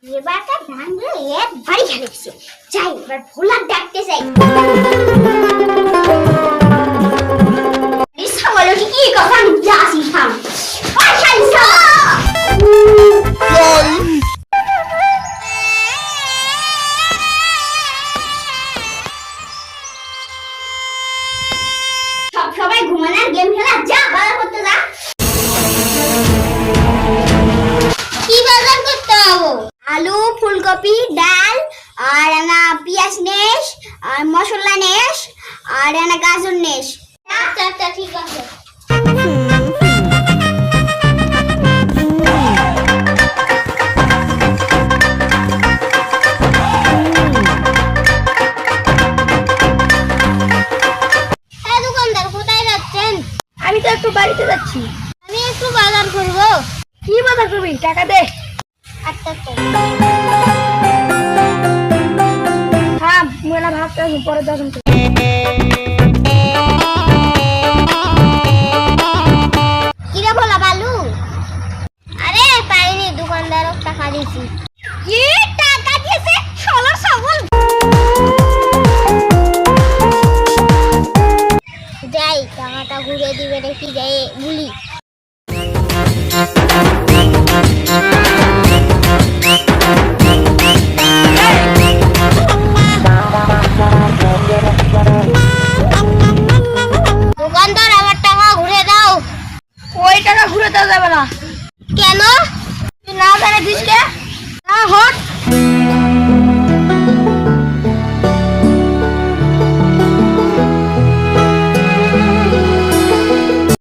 এবারটা ভাঙলে একবারই খেলেছে। যাই এবার ভোলার ডাকতে যাই। বলো কি কথা আমি যাচ্ছি থাম। সবাই ঘুমানোর গেম খেলা যা বাজার করতে যা। কি বাজার করতে হবে? আলু, ফুলকপি, ডাল আর না পেঁয়াজ নেস আর মশলা নেস আর না গাজর নেস। আচ্ছা আচ্ছা ঠিক আছে। আমি তো একটু বাড়িতে যাচ্ছি। আমি একটু বাজার করব। কি বাজার করবি? টাকা দে। আচ্ছা আচ্ছা। হ্যাঁ মেলা ভাবতে পরে দোকান করব। কি রে ভোলা বালু? আরে পাইনি, দোকানদারক টাকা দিয়েছি। কি টাকা দিয়েছে? শালা ছাগল। যাই টাকাটা ঘুরে দিবে দেখি যাই বলি। দোকানদার আমার টাকা ঘুরে দাও। ওই টাকা ঘুরে দেওয়া যাবে না। কেন? তুই না জানিস কে? না হট।